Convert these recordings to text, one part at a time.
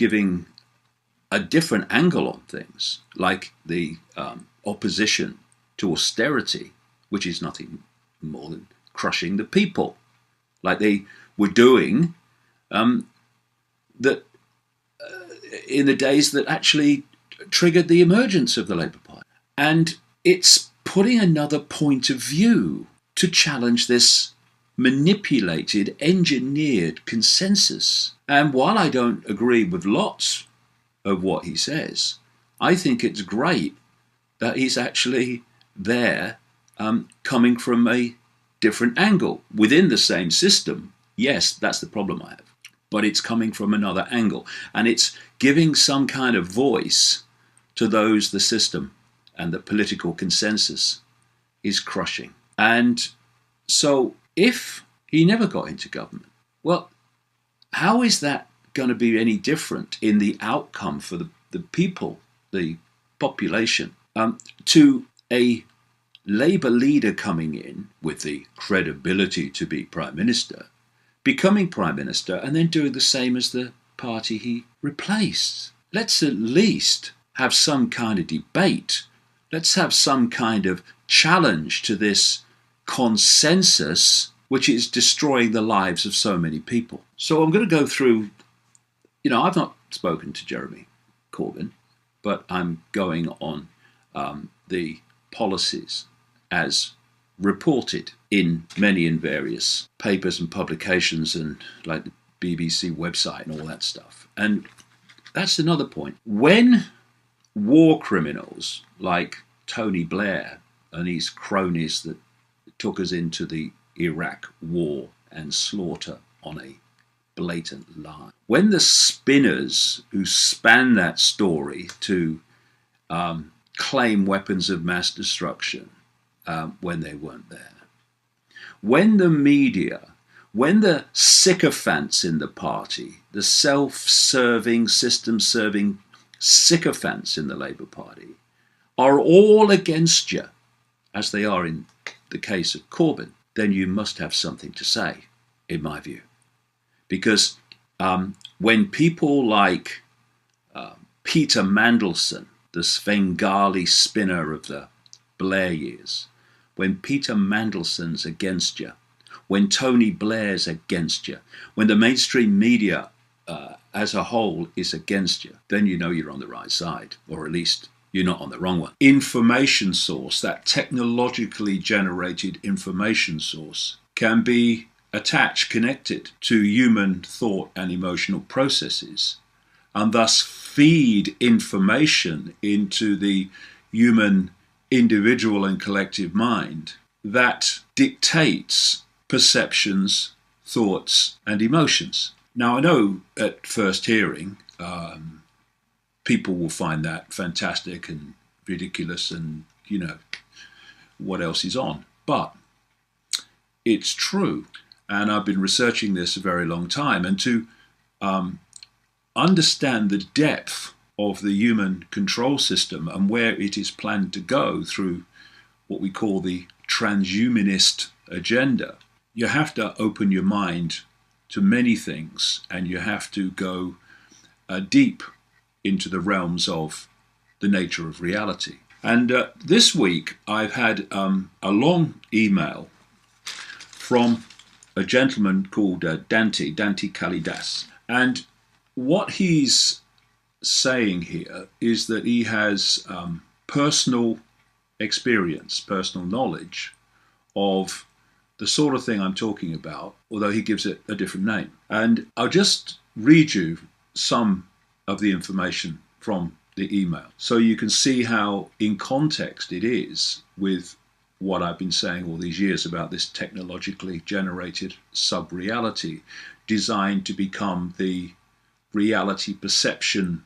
giving a different angle on things, like the opposition to austerity, which is nothing more than crushing the people, like they were doing that in the days that actually triggered the emergence of the Labour Party. And it's putting another point of view to challenge this manipulated, engineered consensus. And while I don't agree with lots of what he says, I think it's great that he's actually there coming from a different angle within the same system. Yes, that's the problem I have. But it's coming from another angle. And it's giving some kind of voice to those the system and the political consensus is crushing. And so if he never got into government, well, how is that going to be any different in the outcome for the people, the population, to a Labour leader coming in with the credibility to be Prime Minister, becoming Prime Minister, and then doing the same as the party he replaced? Let's at least have some kind of debate. Let's have some kind of challenge to this consensus, which is destroying the lives of so many people. So I'm going to go through, I've not spoken to Jeremy Corbyn, but I'm going on the policies as reported in many and various papers and publications and like the BBC website and all that stuff. And that's another point. When war criminals like Tony Blair and his cronies that took us into the Iraq war and slaughter on a blatant lie, when the spinners who span that story to claim weapons of mass destruction when they weren't there, when the media, when the sycophants in the party, the self-serving, system-serving sycophants in the Labour Party are all against you, as they are in the case of Corbyn, then you must have something to say, in my view. Because when people like Peter Mandelson, the Svengali spinner of the Blair years, when Peter Mandelson's against you, when Tony Blair's against you, when the mainstream media as a whole is against you, then you know you're on the right side, or at least you're not on the wrong one. Information source, that technologically generated information source, can be attached, connected to human thought and emotional processes, and thus feed information into the human individual and collective mind that dictates perceptions, thoughts, and emotions. Now, I know at first hearing, people will find that fantastic and ridiculous and, what else is on. But it's true. And I've been researching this a very long time. And to understand the depth of the human control system and where it is planned to go through what we call the transhumanist agenda, you have to open your mind to many things, and you have to go deep into the realms of the nature of reality. And this week I've had a long email from a gentleman called Dante Kalidas. And what he's saying here is that he has personal experience, personal knowledge of the sort of thing I'm talking about, although he gives it a different name. And I'll just read you some of the information from the email so you can see how in context it is with what I've been saying all these years about this technologically generated sub-reality designed to become the reality perception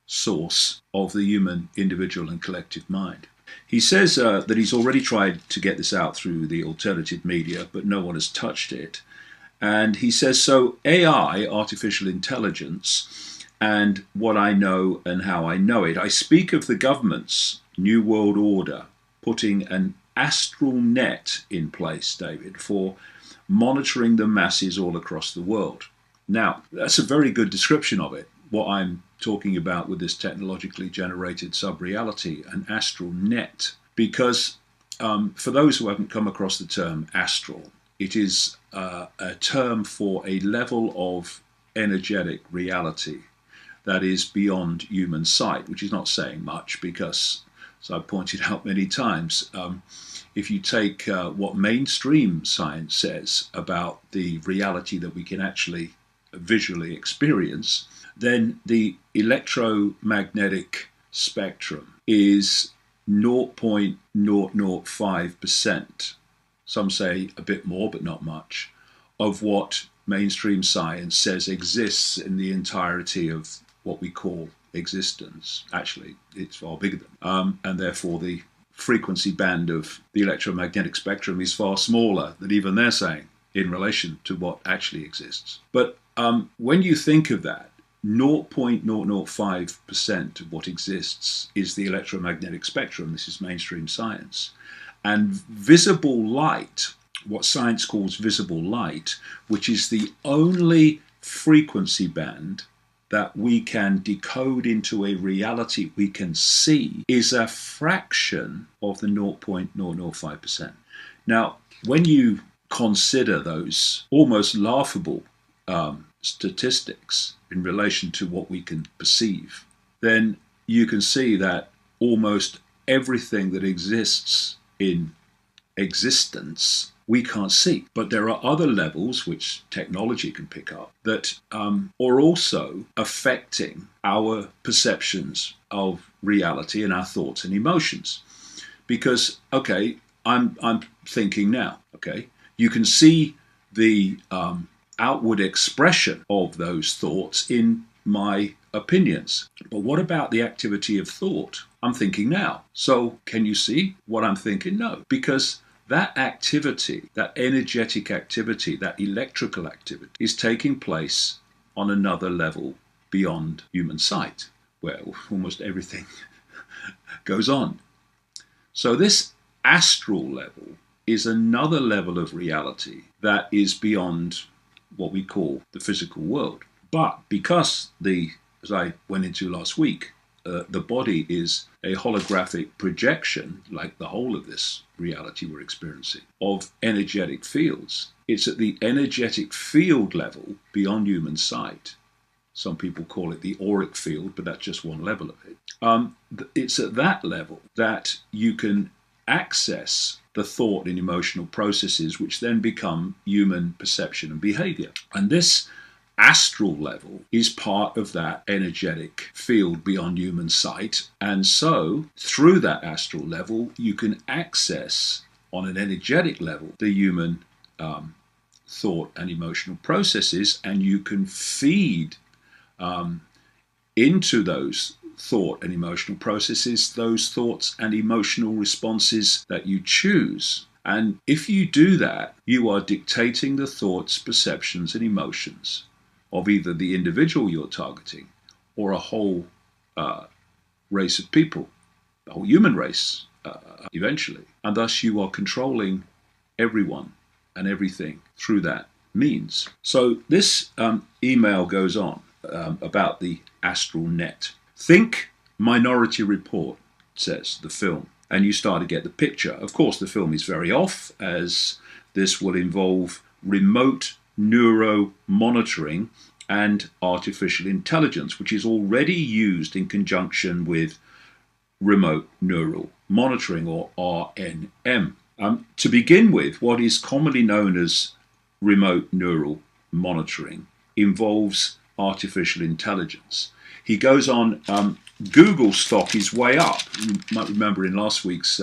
source of the human individual and collective mind. He says that he's already tried to get this out through the alternative media, but no one has touched it. And he says, so AI, artificial intelligence, and what I know and how I know it. I speak of the government's New World Order putting an astral net in place, David, for monitoring the masses all across the world. Now, that's a very good description of it. what I'm talking about with this technologically generated sub-reality, an astral net, because for those who haven't come across the term astral, it is a term for a level of energetic reality that is beyond human sight, which is not saying much because, as I've pointed out many times, if you take what mainstream science says about the reality that we can actually visually experience, then the electromagnetic spectrum is 0.005%, some say a bit more but not much, of what mainstream science says exists in the entirety of what we call existence. Actually, it's far bigger than and therefore the frequency band of the electromagnetic spectrum is far smaller than even they're saying in relation to what actually exists. But when you think of that, 0.005% of what exists is the electromagnetic spectrum. This is mainstream science. And visible light, what science calls visible light, which is the only frequency band that we can decode into a reality we can see, is a fraction of the 0.005%. Now, when you consider those almost laughable statistics in relation to what we can perceive, then you can see that almost everything that exists in existence we can't see. But there are other levels which technology can pick up that are also affecting our perceptions of reality and our thoughts and emotions. Because, okay, I'm thinking now, okay, you can see the outward expression of those thoughts in my opinions. But what about the activity of thought? I'm thinking now. So can you see what I'm thinking? No, because that activity, that energetic activity, that electrical activity is taking place on another level beyond human sight, where almost everything goes on. So this astral level is another level of reality that is beyond what we call the physical world. But because as I went into last week, the body is a holographic projection, like the whole of this reality we're experiencing, of energetic fields. It's at the energetic field level beyond human sight. Some people call it the auric field, but that's just one level of it. It's at that level that you can access the thought and emotional processes, which then become human perception and behavior. And this astral level is part of that energetic field beyond human sight. And so through that astral level, you can access on an energetic level the human thought and emotional processes, and you can feed into those thought and emotional processes those thoughts and emotional responses that you choose. And if you do that, you are dictating the thoughts, perceptions, and emotions of either the individual you're targeting or a whole race of people, the whole human race eventually. And thus you are controlling everyone and everything through that means. So this email goes on about the astral net. Think Minority Report, says the film, and you start to get the picture. Of course, the film is very off, as this will involve remote neuro monitoring and artificial intelligence, which is already used in conjunction with remote neural monitoring, or RNM. To begin with, what is commonly known as remote neural monitoring involves artificial intelligence. He goes on, Google stock is way up. You might remember in last week's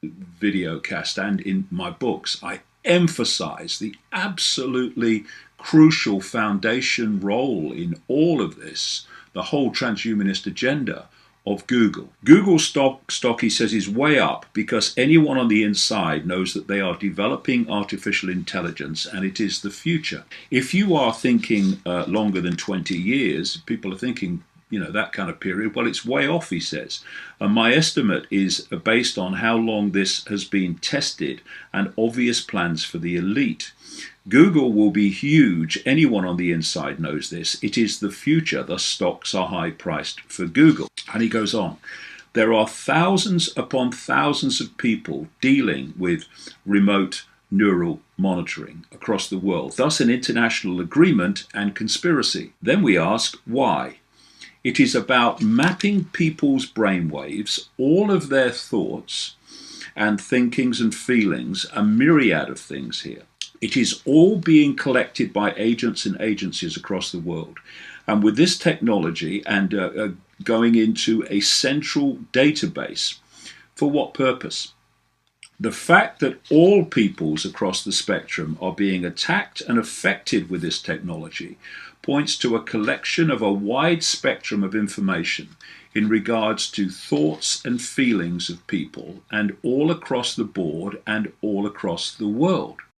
video cast and in my books, I emphasize the absolutely crucial foundation role in all of this, the whole transhumanist agenda of Google. Google stock, he says, is way up because anyone on the inside knows that they are developing artificial intelligence and it is the future. If you are thinking longer than 20 years, people are thinking, that kind of period, well, it's way off, he says. And my estimate is based on how long this has been tested and obvious plans for the elite. Google will be huge. Anyone on the inside knows this. It is the future. The stocks are high priced for Google. And he goes on. There are thousands upon thousands of people dealing with remote neural monitoring across the world, thus an international agreement and conspiracy. Then we ask why. It is about mapping people's brainwaves, all of their thoughts and thinkings and feelings, a myriad of things here. It is all being collected by agents and agencies across the world. And with this technology and going into a central database, for what purpose? The fact that all peoples across the spectrum are being attacked and affected with this technology points to a collection of a wide spectrum of information in regards to thoughts and feelings of people, and all across the board and all across the world.